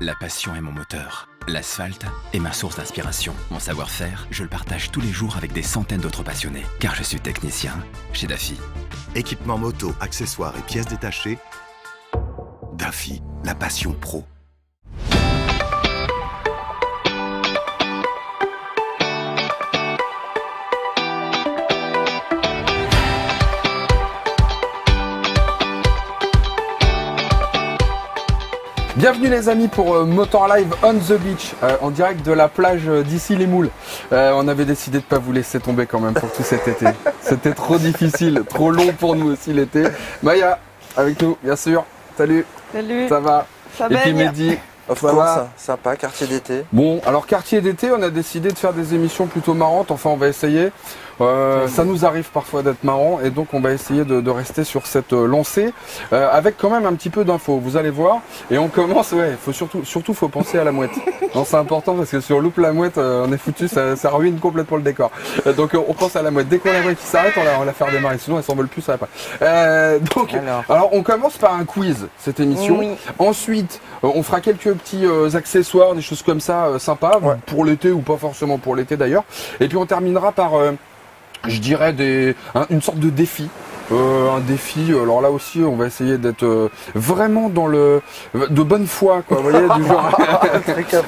La passion est mon moteur. L'asphalte est ma source d'inspiration. Mon savoir-faire, je le partage tous les jours avec des centaines d'autres passionnés. Car je suis technicien chez Daffy. Équipement moto, accessoires et pièces détachées. Daffy, la passion pro. Bienvenue les amis pour Motor Live on the Beach, en direct de la plage d'Issy-les-Moules. On avait décidé de ne pas vous laisser tomber quand même pour tout cet été. C'était trop difficile, trop long pour nous aussi l'été. Maya, avec nous, bien sûr. Salut. Salut. Ça va? Ça Et puis Mehdi. Of Ça course, va sympa, quartier d'été. Bon, alors quartier d'été, on a décidé de faire des émissions plutôt marrantes. Enfin, on va essayer. Ça nous arrive parfois d'être marrant et donc on va essayer de rester sur cette lancée avec quand même un petit peu d'infos. Vous allez voir. Et on commence, ouais, faut surtout faut penser à la mouette. Non, c'est important parce que si on loupe la mouette, on est foutu, ça ruine complètement le décor. Donc on pense à la mouette. Dès qu'on la voit qui s'arrête, on va la faire démarrer. Sinon elle s'envole plus, ça va pas. Alors on commence par un quiz cette émission. Oui. Ensuite, on fera quelques petits accessoires, des choses comme ça sympas pour l'été ou pas forcément pour l'été d'ailleurs. Et puis on terminera par je dirais une sorte de défi. Un défi, alors là aussi on va essayer d'être vraiment dans de bonne foi, quoi, vous voyez, du genre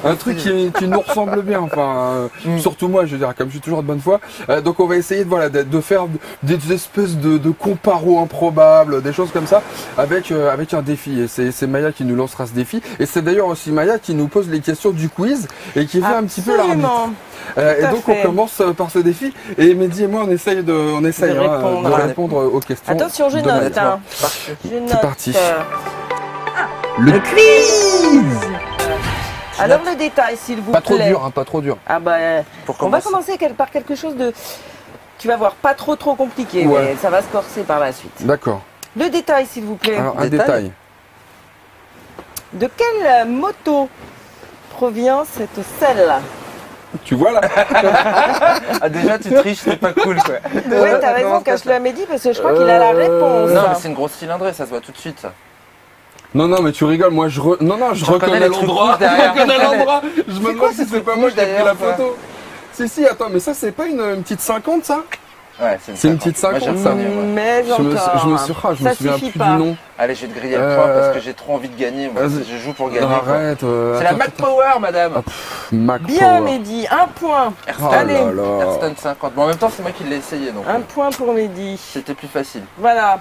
un truc qui nous ressemble bien, enfin surtout moi je veux dire, comme je suis toujours de bonne foi, donc on va essayer de faire des espèces de comparos improbables, des choses comme ça, avec un défi, et c'est Maya qui nous lancera ce défi, et c'est d'ailleurs aussi Maya qui nous pose les questions du quiz, et qui fait un petit peu l'arbitre. Et donc on commence par ce défi, et Mehdi et moi on essaye de répondre aux questions. Attention, je note. Hein. C'est parti. Le quiz. Alors le détail, s'il vous plaît. Pas trop dur, hein, pas trop dur. Ah bah, on va commencer par quelque chose de, tu vas voir, pas trop compliqué, mais ça va se corser par la suite. D'accord. Le détail, s'il vous plaît. Alors, un détail. De quelle moto provient cette selle? Tu vois là? Ah déjà tu triches, c'est pas cool quoi. Ouais, t'as raison, cache-le à Mehdi parce que je crois qu'il a la réponse. Non mais c'est une grosse cylindrée, ça se voit tout de suite ça. Non mais tu rigoles, moi je reconnais l'endroit. Je me demande si c'est pas moi qui ai pris la photo. Si, attends, mais ça c'est pas une petite 50 ça? Ouais, c'est une petite 50 ça. Mais je me souviens plus du nom. Allez, je vais te griller le point parce que j'ai trop envie de gagner. Moi, je joue pour gagner. Arrête. C'est la Mac Power, madame. Mac Bien, Power. Mehdi, un point. Allez, Ayrton 50. Bon, en même temps, c'est moi qui l'ai essayé. Donc, un point pour Mehdi. C'était plus facile. Voilà.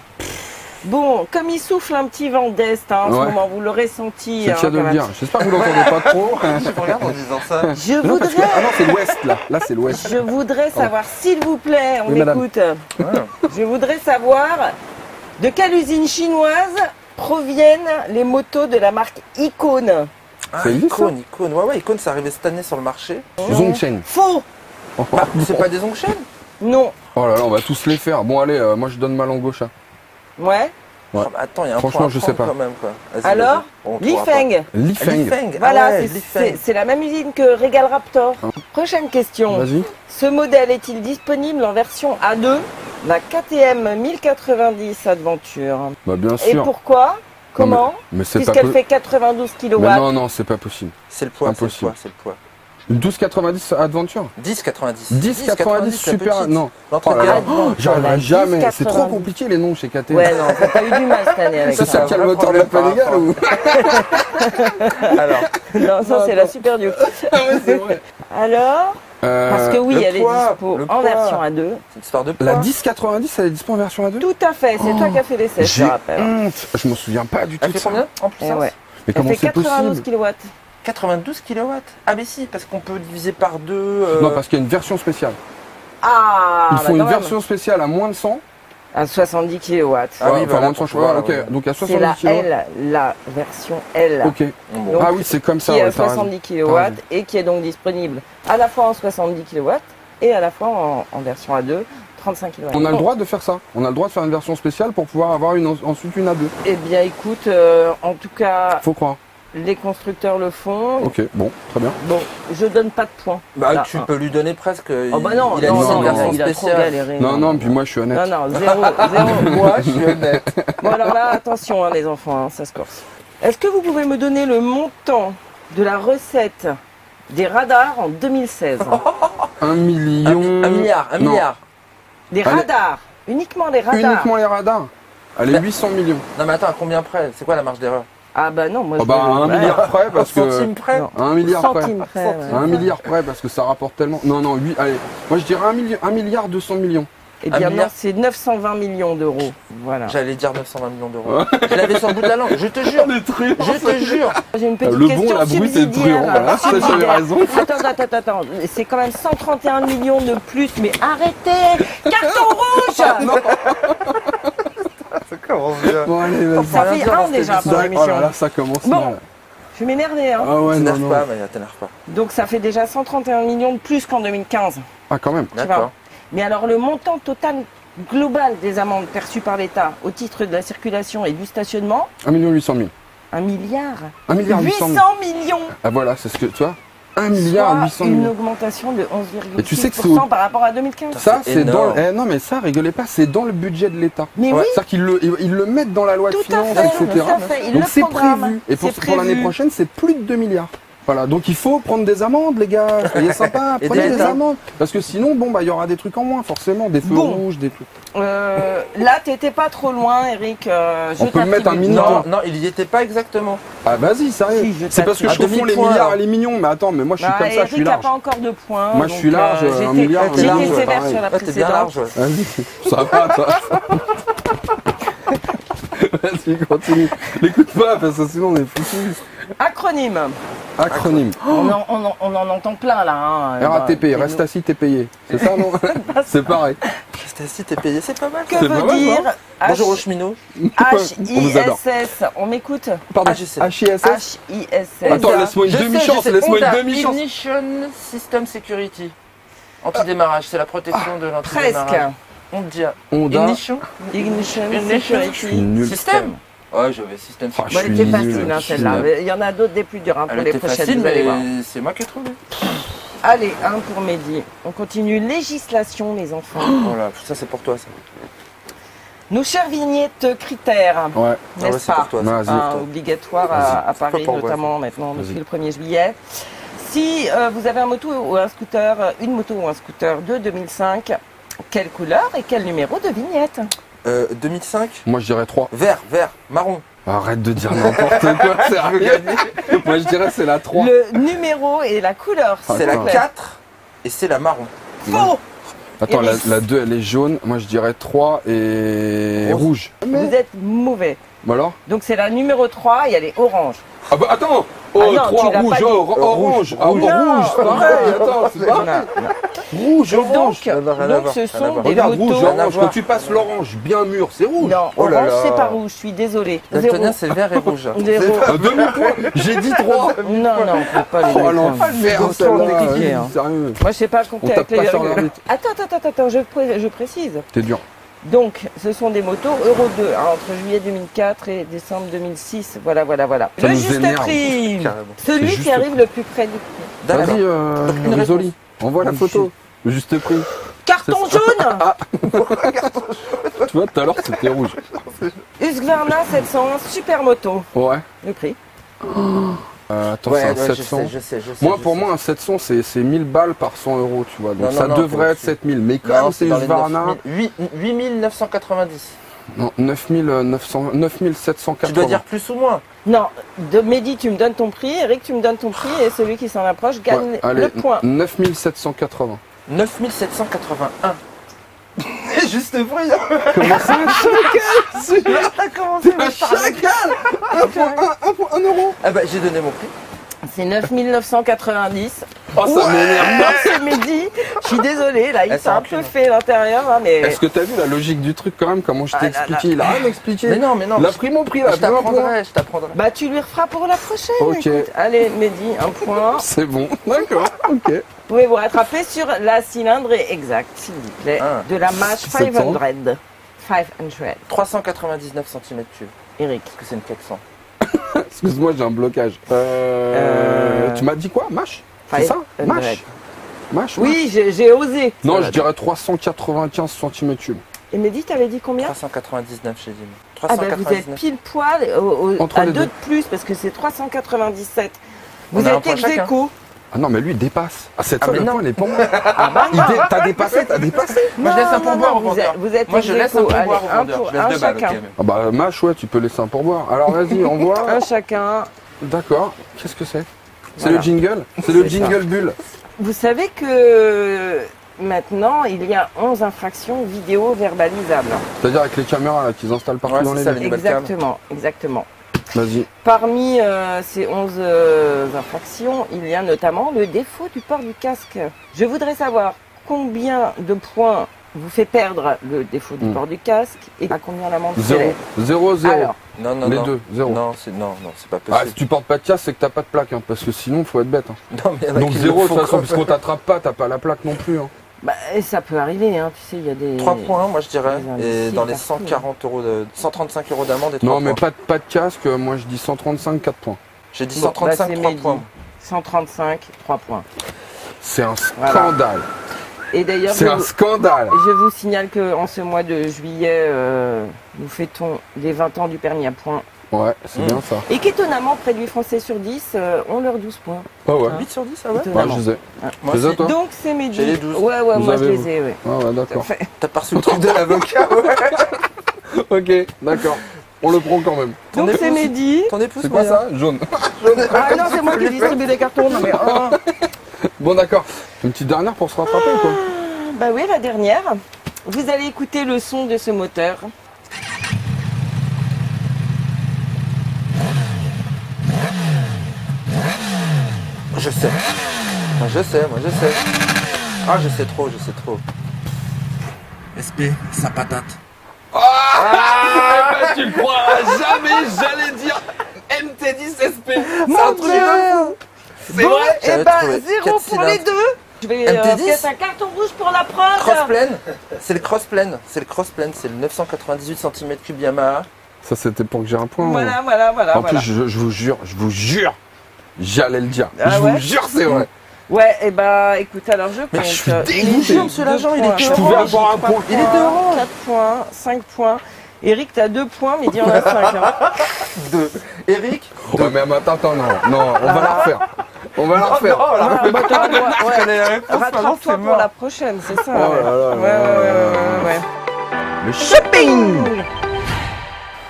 Bon, comme il souffle un petit vent d'est en ce moment, vous l'aurez senti. C'est le cas de le dire. J'espère que vous l'entendez pas trop. Je regarde en disant ça. Je voudrais. Ah non, c'est l'ouest là. Là, c'est l'ouest. Je voudrais savoir, s'il vous plaît, on écoute. Je voudrais savoir de quelle usine chinoise proviennent les motos de la marque Icon. Ah, Icon. Ouais, Icon, c'est arrivé cette année sur le marché. Zhongchen. Faux. Bah, c'est pas des Zhongchen? Non. Oh là là, on va tous les faire. Bon, allez, moi je donne ma langue gauche. Ouais. Ouais. Oh, attends, il y a un franchement, point je sais pas. Quand même, quoi. Alors, Lifeng. Lifeng. Voilà, c'est la même usine que Regal Raptor. Prochaine question. Vas-y. Ce modèle est-il disponible en version A2, la KTM 1090 Adventure? Bah bien sûr. Et pourquoi? Comment? Mais c'est puisqu'elle fait 92 kW. Mais non, c'est pas possible. C'est le poids, c'est le poids. Une 1290 Adventure? 1090. 1090 super. Non. J'arriverai jamais. C'est trop compliqué les noms chez KTM. Ouais, non, t'as pas eu du mal cette année avec ça. Ça, c'est le moteur de la Panigale ou? Alors. Non, ça, c'est la Super Duke. Ah ouais, c'est vrai. Alors? Parce que oui, elle est dispo en version A2. C'est une histoire de poids. La 1090, elle est dispo en version A2? Tout à fait, c'est toi qui as fait l'essai, je te rappelle. Je m'en souviens pas du tout. Elle fait combien en puissance? Elle Mais comment fait c'est 92 possible? kW. 92 kW. Ah mais si, parce qu'on peut diviser par deux. Non, parce qu'il y a une version spéciale. Ah, Ils font une version spéciale à moins de 100. À 70 kW. Ah oui, enfin moins de 100 chevaux. Ok, donc à 70 c'est kW. la version L. Ok. Donc, ah oui, c'est comme ça. Qui est à ouais, 70 kW et qui est donc disponible à la fois en 70 kW et à la fois en version A2. 35 kW. On a le droit de faire ça. On a le droit de faire une version spéciale pour pouvoir avoir ensuite une A2. Eh bien, écoute, en tout cas, faut croire. Les constructeurs le font. Ok, bon, très bien. Bon, je donne pas de points. Bah, là, tu peux lui donner presque. Oh bah non, il a non, une version il a trop spéciale. galéré. Non, puis moi je suis honnête. Non, zéro. Moi, je suis honnête. Bon, alors là, attention, hein, les enfants, hein, ça se corse. Est-ce que vous pouvez me donner le montant de la recette des radars en 2016. 1 million. 1 milliard, 1 Non. milliard. Les Allez. radars, uniquement les radars. Uniquement les radars. Allez, Bah, 800 millions. Non mais attends, à combien près? C'est quoi la marge d'erreur? Ah bah non, moi Ah bah, à 1 ouais. milliard près parce que. Centime près? Non. À 1 milliard près. Centime près, ouais. À 1 milliard près parce que ça rapporte tellement. Non, non, 8. Allez, moi je dirais 1 milliard 200 millions. Eh 1 bien milliard. non, c'est 920 millions d'euros. Voilà. J'allais dire 920 millions d'euros. Je l'avais sur le bout de la langue, je te jure. est truands. Je te jure. J'ai une petite Le bon, question la brute et le subsidiaire. truand, voilà. Ça, j'avais Subsidiaire. raison. Attends. C'est quand même 131 millions de plus, mais arrêtez. Carton rouge. C'est comment bien? Bon, allez, vas-y. Ça fait un déjà pendant Oh l'émission. là là, ça commence Bon. mal. Je vais m'énerver. Hein. Ah ouais, non, T'énerve non. pas, Maya, t'énerve pas. Donc ça fait déjà 131 millions de plus qu'en 2015. Ah, quand même. D'accord. Mais alors le montant total global des amendes perçues par l'État au titre de la circulation et du stationnement, 1 800 000. 1 milliard. 1 milliard 800 000. 800 millions. Ah voilà, c'est ce que tu vois. 1 milliard Soit 800 une 000. augmentation de Et tu sais que 11,6% c'est par rapport à 2015. Ça, C'est c'est dans. énorme. Non, mais ça, rigolez pas, c'est dans le budget de l'État. Mais Ouais. oui, C'est-à-dire qu'ils le mettent dans la loi de tout à finances, fait, etc. tout à fait. Ils Donc le c'est programment. prévu. Et pour C'est l'année prévu. prochaine, c'est plus de 2 milliards. Voilà, donc il faut prendre des amendes, les gars. Soyez sympas, Et prenez des des États. amendes. Parce que sinon, bon, bah, il y aura des trucs en moins, forcément, des feux Bon. rouges, des trucs. Là, t'étais pas trop loin, Eric. Je On peut le mettre un t'attribue. minimum. Non, non, il y était pas exactement. Ah, vas-y, sérieux. Si, je C'est parce que je t'attribue. confonds les demi-point, milliards là. et les millions. Mais attends, mais moi, je suis Bah, comme ça, Eric je suis n'a large. pas encore de points. Moi, je donc, suis large, un j'étais- milliard, un J'étais milliard, sévère pareil. sur la Ouais, t'es bien précédente. large, ouais. Vas-y, ça va, toi. Vas-y, continue. L'écoute pas, parce que sinon, on est foutus. Acronyme. Acronyme. On en entend plein là. Hein. RATP, Bah, reste assis, t'es payé. C'est ça, non? C'est pareil. Reste assis, t'es payé, c'est pas mal. Que C'est pas veut mal, dire Bonjour aux cheminots. On vous adore. HISS? On m'écoute? Pardon, HISS. HISS. HISS. Attends, laisse-moi une Je sais, demi-chance, je sais. laisse-moi Honda une demi-chance. Ignition System Security. Anti-démarrage, c'est la protection de l'anti-démarrage. Presque. Honda. Honda. Ignition Ignition Ignition. Je suis Security. nul. Système. Ouais, j'avais système Ah, Bon, security. elle suis était nul, facile, hein, je suis celle-là. nul. Mais il y en a d'autres des plus dures hein, pour Elle les était prochaines, facile, vous allez voir. mais c'est moi qui ai trouvé. Allez, un pour Mehdi. On continue. Législation, les enfants. Voilà, ça c'est pour toi ça. Nos chères vignettes critères, Ouais, Ah ouais, n'est-ce c'est pas pour toi. Vas-y. Hein, obligatoires à Vas-y. Paris, Pas pour moi, notamment maintenant Vas-y. depuis le 1er juillet. Si vous avez un moto ou un scooter, une moto ou un scooter de 2005, quelle couleur et quel numéro de vignette? 2005. moi je dirais 3. Vert, marron. Arrête de dire n'importe quoi, sérieux. Moi je dirais c'est la 3. Le numéro et la couleur, s'il C'est vous la plaît. 4 et c'est la marron. Faux. Attends, Iris. la 2 elle est jaune, moi je dirais 3 et Rose. rouge. Vous êtes mauvais. Bah alors? Donc c'est la numéro 3 et elle est orange. Ah bah attends. Ah non, 3 tu l'as rouge, pas dit. orange. Ah Rouge. bon, Non, rouge, c'est pareil, attends, c'est pareil. Rouge, orange. donc, Rien à voir, rien à donc voir, ce rien à sont voir. des Regarde, rouge, motos. orange, quand tu passes l'orange bien mûr, c'est rouge. Non, Oh là orange là. c'est pas rouge, je suis désolée. Daltonien, c'est vert et rouge. Zéro. Un demi-point, j'ai dit 3. Non, non, on peut pas les Oh mettre. l'enfer, Donc, celle-là, c'est compliqué, hein. sérieux. Moi je sais pas compter On avec tape les pas sur virgules. l'arbitre. Attends, je précise. T'es dur. Donc, ce sont des motos Euro 2, hein, entre juillet 2004 et décembre 2006. Voilà. Ça le nous juste énerve. prix. Carrément. Celui C'est qui juste arrive le plus près du prix. D'accord. Vas-y, Une Risoli, envoie la photo. Le juste prix. Carton jaune. Tu vois, tout à l'heure c'était rouge. Husqvarna 700, super moto. Ouais. Le prix. Attends, Ouais, c'est un ouais, 700. je sais. Moi, pour moi, un 700, c'est 1000 balles par 100 euros, tu vois. Donc Non, ça non, devrait faut- être 7000. Mais Non, comme c'est dans les Husqvarna, 8990. non, 9780. Tu dois dire plus ou moins. Non, de Mehdi, tu me donnes ton prix, Eric, tu me donnes ton prix, et celui qui s'en approche gagne Ouais, allez, le point. 9780. 9781. Juste prix. Comment ça, un chacal? T'as commencé Un chacal 1 euro. Ah bah j'ai donné mon prix. C'est 9990. Oh, ça m'énerve. Merci Mehdi. Je suis désolée, là, il Elle s'est s'en un encule. peu fait l'intérieur, hein, mais... Est-ce que t'as vu la logique du truc quand même? Comment je t'ai Ah là expliqué? Il a rien expliqué. Mais non, mais non. Il a pris mon prix là, Je pris un point. t'apprendrai. Bah, tu lui referas pour la prochaine. Ok. écoute. Allez, Mehdi, un point. C'est bon, d'accord, ok. Vous pouvez vous rattraper sur la cylindre exacte, s'il vous plaît, Ah. de la Mash 700. 500. 500. 399 cm3. Eric. Parce que c'est une 400. Excuse-moi, j'ai un blocage. Tu m'as dit quoi? Mâche? C'est ça? 500. Mâche? Mâche? Oui, j'ai osé. Non, je dirais 395 cm3. Et Mehdi, t'avais dit combien? 399 chez Jim. Ah ben vous êtes 399. pile poil Entre à les 2 deux. de plus parce que c'est 397 Vous a un êtes point ex chacun. aequo. Ah non, mais lui, il dépasse. Ah, cette fois, mais le non. point, il est pour moi. Ah bah non. T'as dépassé. Moi, je laisse un pourboire au vendeur. Vous êtes Moi, je ex laisse un aequo. pourboire Allez, au vendeur. pour Je laisse un 2 balles, chacun. ok. Ah bah, Mâche, ouais, tu peux laisser un pourboire. Alors, vas-y, envoie. Un chacun. D'accord. Qu'est-ce que c'est? C'est Voilà. le jingle? C'est le C'est jingle bulle. Vous savez que maintenant, il y a 11 infractions vidéo verbalisables. C'est-à-dire avec les caméras là, qu'ils installent partout Ouais, dans c'est les ça, villes. les nouvelles cam. Exactement. Vas-y. Parmi ces 11 infractions, il y a notamment le défaut du port du casque. Je voudrais savoir combien de points vous fait perdre le défaut du port du casque et à combien l'amende 0. s'élève. 0, 0. Alors, Non, Les non. deux, 0. Non, c'est pas Ah, possible. si tu portes pas de casque, c'est que t'as pas de plaque, hein, parce que sinon, faut être bête. Hein. Non, mais il y en a Donc qui 0 le de font toute façon, quand puisqu'on t'attrape pas, t'as pas la plaque non plus. Hein. bah, et ça peut arriver, hein, tu sais, il y a des... 3 points, moi je dirais. Les Et imbéciles dans les partout, 135 euros d'amende et 3 Non, mais points. pas de casque, moi je dis 135, 4 points. J'ai dit Bon, 135, bah, c'est 3 Mehdi. points. 135, 3 points. C'est un Voilà. scandale. Et d'ailleurs, C'est un scandale. je vous signale qu'en ce mois de juillet, nous fêtons les 20 ans du permis à points. Ouais, c'est bien ça. Et qu'étonnamment, près de 8 Français sur 10 ont leurs 12 points. Ah ouais. 8 sur 10, ça va Ouais, Étonnamment. je les ai. Moi C'est ça, aussi. toi Donc c'est Mehdi. J'ai les 12. Ouais, Vous moi je avez, les ai, ouais. Ah ouais, d'accord. Enfin, T'as pas reçu le truc de l'avocat, ouais. Ok, d'accord. On le prend quand même. donc c'est Mehdi. Ton épouse, C'est quoi Maya ça? Jaune. Ah non, c'est moi qui distribue les cartons. Non, mais, Bon, d'accord. Une petite dernière pour se rattraper ou quoi? bah oui, la dernière. Vous allez écouter le son de ce moteur. Je sais. Moi je sais. Ah, je sais trop. SP, sa patate. Ah bah, tu le croiras jamais, j'allais dire MT10 SP. C'est un truc de fou. C'est Bon, vrai. et J'avais bah trouvé. 0 4 pour les cylindres. deux. Je vais MT10. faire un carton rouge pour la prod. Crossplane, c'est le crossplane, c'est le 998 cm3 Yamaha. Ça, c'était pour que j'ai un point. Voilà. En plus, je vous jure, j'allais le dire. Ah je ouais vous jure, c'est vrai. Ouais, et bah écoute, alors je compte. Mais je suis Il est dégoûté. sur ce l'argent, il est Je pouvais avoir un point. Il est d'euros. 4 points, 5 points. Eric, t'as 2 points, mais il en a 5. Hein. 2. Eric. Ouais, mais attends, non, on va la refaire. On va la refaire. Ah, bah, t'auras le droit, ouais. connais la réponse, Rattrape-toi pour la prochaine, c'est ça. Oh ouais. là là, Ouais. Le shopping.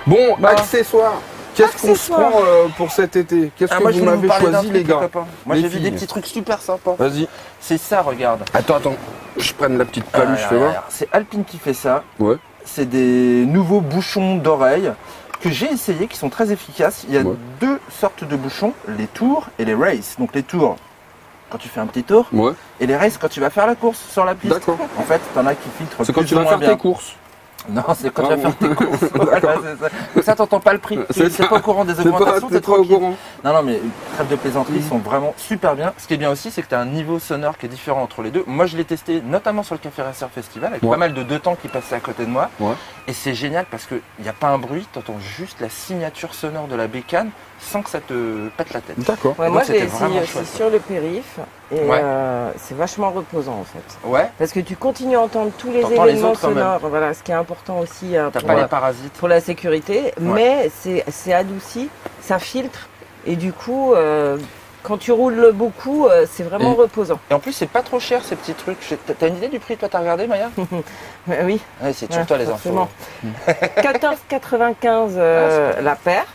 Bon, Bon. accessoires. Qu'est-ce qu'on se Accessoires. prend pour cet été? Qu'est-ce que moi, vous je voulais m'avez parler d'un choisi, truc, les gars? copains. Moi Les j'ai vu des filles. petits trucs super sympas. Vas-y. C'est ça, regarde. Attends. Je prenne la petite paluche, fais voir. C'est Alpine qui fait ça. Ouais. C'est des nouveaux bouchons d'oreilles que j'ai essayé, qui sont très efficaces. Il y a Ouais. 2 sortes de bouchons, les tours et les races. Donc les tours, quand tu fais un petit tour, Ouais. et les races, quand tu vas faire la course sur la piste. D'accord. En fait, t'en as qui filtrent C'est quand plus tu ou vas moins faire bien. tes courses. Non, c'est quand Ah tu vas bon. faire tes courses. Voilà, c'est ça. Donc ça, t'entends pas le prix. C'est C'est ça. pas au courant des C'est pas, augmentations, t'es t'es pas au tranquille. courant. Non, mais trêve de plaisanterie, ils sont vraiment super bien. Ce qui est bien aussi, c'est que tu as un niveau sonore qui est différent entre les deux. Moi, je l'ai testé notamment sur le Café Racer Festival avec Ouais. pas mal de 2 temps qui passaient à côté de moi. Ouais. Et c'est génial parce qu'il n'y a pas un bruit, tu entends juste la signature sonore de la bécane sans que ça te pète la tête. D'accord. Ouais, Et moi donc, je l'ai c'était vraiment essayé chouette. aussi sur le périph. Et Ouais. c'est vachement reposant en fait. Ouais, Parce que tu continues à entendre tous les T'entends les événements autres quand même. sonores. Voilà, ce qui est important aussi t'as pour, pas les parasites. pour la sécurité. Mais c'est adouci, ça filtre. Et du coup, quand tu roules beaucoup, c'est vraiment Et- reposant. Et en plus, c'est pas trop cher ces petits trucs. T'as une idée du prix, toi, t'as regardé, Maya? Oui, Ouais, c'est toujours toi les forcément. infos. 14,95 la paire.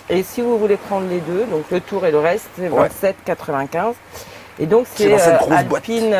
Et si vous voulez prendre les deux, donc le tour et le reste, c'est Ouais. 27,95. Et donc C'est c'est dans cette grosse boîte. Alpine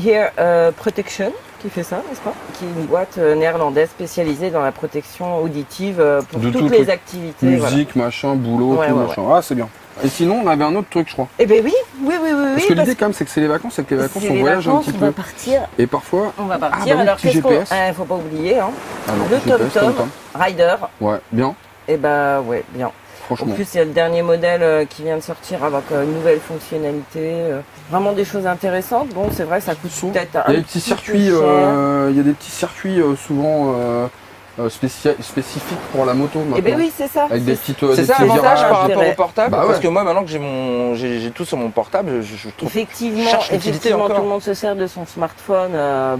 Ear Protection qui fait ça, n'est-ce pas? Qui est une boîte néerlandaise spécialisée dans la protection auditive pour De toutes toutes les les activités. Voilà. Musique, machin, boulot, Ouais, tout ouais, machin. Ah, c'est bien. Et sinon, on avait un autre truc, je crois. Eh bien oui. Parce que l'idée, quand même, c'est que c'est les vacances, c'est que les vacances, c'est on les voyage un vacances, petit on va peu. partir. Et parfois. On va partir. Ah, bah oui, Alors petit qu'est-ce qu'on... GPS. faut pas oublier, hein. Alors, Le GPS, TomTom Tom. Rider. Ouais, bien, Et bah ouais, bien. En franchement. plus, il y a le dernier modèle qui vient de sortir avec une nouvelle fonctionnalité. Vraiment des choses intéressantes. Bon, c'est vrai, ça coûte peut-être un Il y a des petits petit peu circuits, cher. il y a des petits circuits souvent spécifiques pour la moto. Eh ben maintenant. oui, c'est ça. Avec des petites C'est des ça petits l'avantage virages. par rapport Intérêt. au portable. Bah Parce ouais. que moi, maintenant que j'ai tout sur mon portable, je trouve. Effectivement, cherche l'utilité effectivement, encore. tout le monde se sert de son smartphone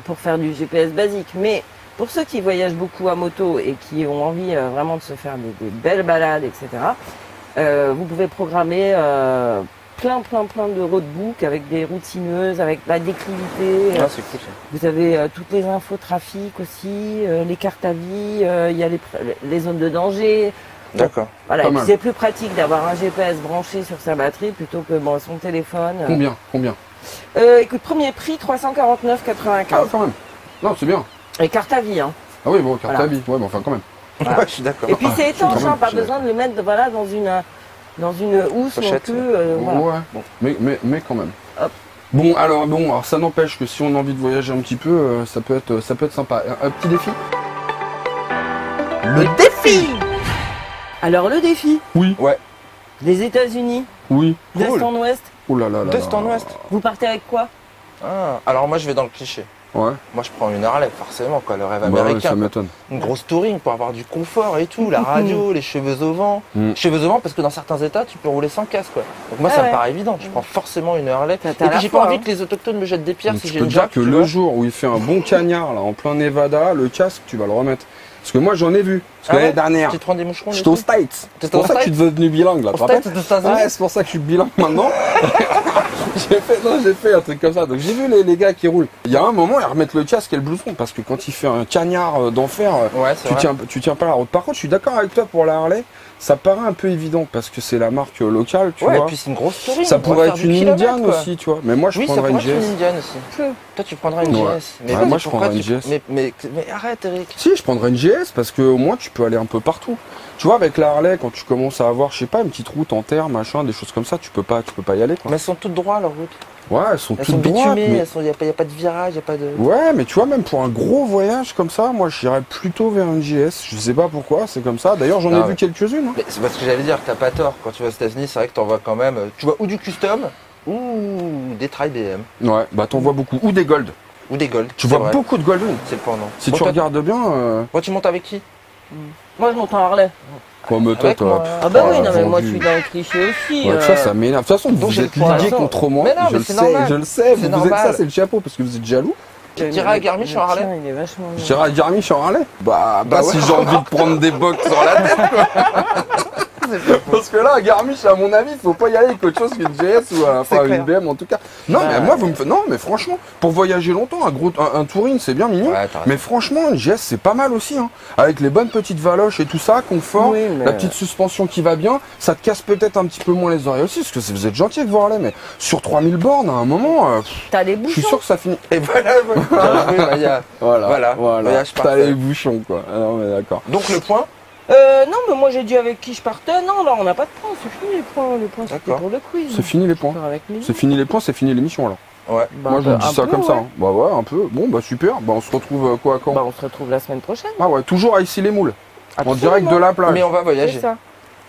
pour faire du GPS basique. Mais pour ceux qui voyagent beaucoup à moto et qui ont envie vraiment de se faire des belles balades, etc., Vous pouvez programmer plein de roadbooks avec des routes sinueuses, avec la déclivité. Ah, c'est cool ça. Vous avez toutes les infos trafic aussi, les cartes à vie, il y a les zones de danger. D'accord. Voilà, Pas et puis mal. c'est plus pratique d'avoir un GPS branché sur sa batterie plutôt que son téléphone. Combien Écoute, premier prix 349,95. Ah, quand même. Non, c'est bien. Et carte à vie, hein. Ah oui, bon, carte Voilà. à vie. Ouais, mais enfin, quand même. Voilà. Ouais, je suis d'accord. Et puis c'est étanche, quand même, hein, pas c'est- besoin de le mettre voilà, dans une housse non Pochette, plus. Voilà. Ouais, mais quand même. Hop. Bon, alors ça n'empêche que si on a envie de voyager un petit peu, ça peut être sympa. Un petit défi. Le défi. Alors le défi, Oui. Ouais. les États-Unis, Oui. d'est Cool. en ouest, Oh là là là. D'est là. en ouest. vous partez avec quoi? Ah, alors moi je vais dans le cliché. Ouais. Moi je prends une Harley forcément quoi, le rêve Bah ouais, américain. ça m'étonne. Une grosse touring pour avoir du confort et tout, la radio, les cheveux au vent. Mm. Cheveux au vent parce que dans certains états tu peux rouler sans casque quoi. Donc moi Ah ça ouais. me paraît évident, je prends forcément une Harley. T'as Et la puis j'ai foi, pas envie hein. que les autochtones me jettent des pierres Donc, si je j'ai peux une te dire Jack, que tu le vois. jour où il fait un bon cagnard là, en plein Nevada, le casque, tu vas le remettre. Parce que moi j'en ai vu. Parce que Ah ouais l'année dernière, Tu te prends des moucherons j'étais aux States. C'est T'étais pour aux ça que je suis devenu bilingue là. tu te Aux rappelles States des États-Unis. Ouais, c'est pour ça que je suis bilingue maintenant. j'ai fait un truc comme ça. Donc j'ai vu les gars qui roulent. Il y a un moment, ils remettent le casque et le blouson parce que quand il fait un cagnard d'enfer, Ouais, c'est vrai. tu tiens pas la route. Par contre, je suis d'accord avec toi pour la Harley. Ça paraît un peu évident parce que c'est la marque locale, tu Ouais, et vois. puis c'est une grosse touring. Ça on va pourrait faire être du une kilomètre, Indian quoi. aussi, tu vois. Mais moi, je Oui, ça prendrais pourrait une être une GS. Indian aussi. Toi tu prendras une Ouais. GS. Ouais, moi, je pourquoi prendrais une tu- GS. Mais arrête Eric. Si, je prendrais une GS parce que au moins tu peux aller un peu partout. Tu vois, avec la Harley, quand tu commences à avoir, je sais pas, une petite route en terre, machin, des choses comme ça, tu peux pas y aller, quoi. Mais elles sont toutes droites leurs routes. Ouais, elles sont Elles toutes sont droites, bitumées, mais... il n'y a pas de virage, il a pas de. Ouais, mais tu vois, même pour un gros voyage comme ça, moi, j'irais plutôt vers une GS. Je sais pas pourquoi, c'est comme ça. D'ailleurs, j'en ai Ah vu ouais. quelques-unes. Hein. Mais c'est parce que j'allais dire, t'as pas tort. Quand tu vas aux États-Unis, c'est vrai que t'en vois quand même. Tu vois ou du custom ou des Tri BM Ouais, bah t'en vois beaucoup. Ou des Gold. ou des Gold. Tu c'est vois vrai. beaucoup de Golden. C'est le pendant. Si Bon, tu toi, regardes bien, toi, tu montes avec qui? Moi je monte en Harley. quoi, me Avec moi. Ah bah Oh, oui, non mais moi je vendu. suis dans le cliché aussi. Ouais, ça m'énerve. De toute façon, Donc, vous j'ai êtes le poids. ligués contre moi. Mais non, je mais le c'est sais, normal. je le sais. C'est Vous êtes normal. ça, c'est le chapeau parce que vous êtes jaloux. Tu tirais à Garmisch en Harley? Tiens, il est vachement Je dirais à Garmisch en Harley. Bah Bah si ouais. j'ai envie de prendre des box sur la tête, quoi. Parce que là, à Garmisch, à mon avis, il faut pas y aller avec autre chose qu'une GS ou enfin clair. une BM en tout cas. Non, Bah, mais moi, vous me faites. Non, mais franchement, pour voyager longtemps, un touring, c'est bien mignon. Ouais, t'as raison. Mais franchement, une GS, c'est pas mal aussi, hein. Avec les bonnes petites valoches et tout ça, confort, Oui, mais- la petite suspension qui va bien, ça te casse peut-être un petit peu moins les oreilles aussi, parce que vous êtes gentil avec vos Harley, mais sur 3000 bornes, à un moment, T'as les je bouchons. suis sûr que ça finit. Et voilà, bien joué, Maya. Voilà, voyage T'as parfait. les bouchons, quoi. Ah non, mais d'accord. Donc le point. Non mais moi j'ai dit avec qui je partais. Non, là on n'a pas de points, c'est fini les points. Les points c'était D'accord. pour le quiz. C'est fini les points. Je pars avec Mimi. C'est fini les points, c'est fini l'émission alors. Ouais. Bah, Moi je vous dis un ça peu, comme ça. ouais. Hein. Bah ouais, un peu. Bon bah super. Bah on se retrouve quoi quand Bah on se retrouve la semaine prochaine. Ah ouais, toujours à Issy-les-Moules. En Absolument. direct de la plage. Mais on va C'est voyager. ça.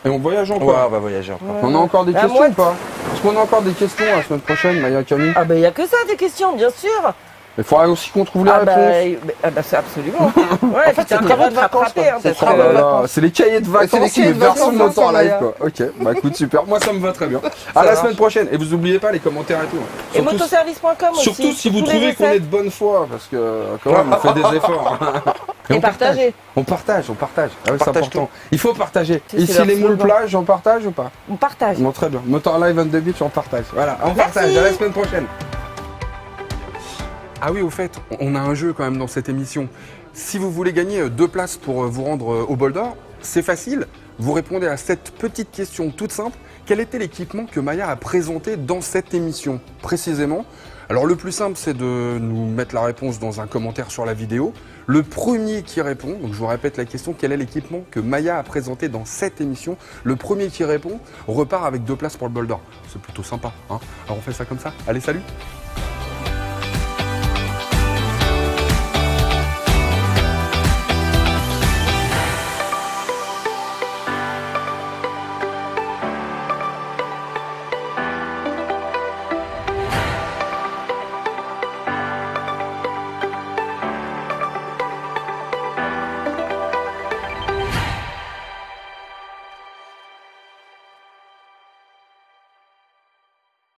Et on voyage encore. Ouais, on va voyager encore. Ouais. On a encore des Bah, questions moi- ou pas Est-ce qu'on a encore des questions la semaine prochaine, Maya Camille? Ah bah il y a que ça des questions, bien sûr. Il faudrait aussi qu'on trouve les Ah bah, réponses. c'est absolument. Ouais, fait, t'as c'est intérêt travaux de de vacances, rattraper, quoi. hein, C'est parce travaux que- de Voilà, vacances. c'est les cahiers de vacances, c'est les cahiers mais de version vacances, motor ça, live Maya. quoi. Ok, bah écoute super. Moi ça me va très bien. À Ça la marche. semaine prochaine. Et vous oubliez pas les commentaires et tout. hein. Et Surtout- motoservice.com aussi. Surtout si vous tous les trouvez qu'on essais. est de bonne foi, parce que quand même on fait des efforts. Et partagez. On partage. Ah oui, c'est partage important. Il faut partager. C'est Ici leur les moules slogan. plage, on partage ou pas? On partage. Non, très bien. Motor Live on the beach, on partage. Voilà, on Merci. partage. À la semaine prochaine. Ah oui, au fait, on a un jeu quand même dans cette émission. Si vous voulez gagner 2 places pour vous rendre au Bol d'Or, c'est facile. Vous répondez à cette petite question toute simple. Quel était l'équipement que Maya a présenté dans cette émission précisément? Alors le plus simple, c'est de nous mettre la réponse dans un commentaire sur la vidéo. Le premier qui répond, donc je vous répète la question, quel est l'équipement que Maya a présenté dans cette émission? Le premier qui répond repart avec 2 places pour le Bol d'Or. C'est plutôt sympa, hein? Alors on fait ça comme ça. Allez, salut!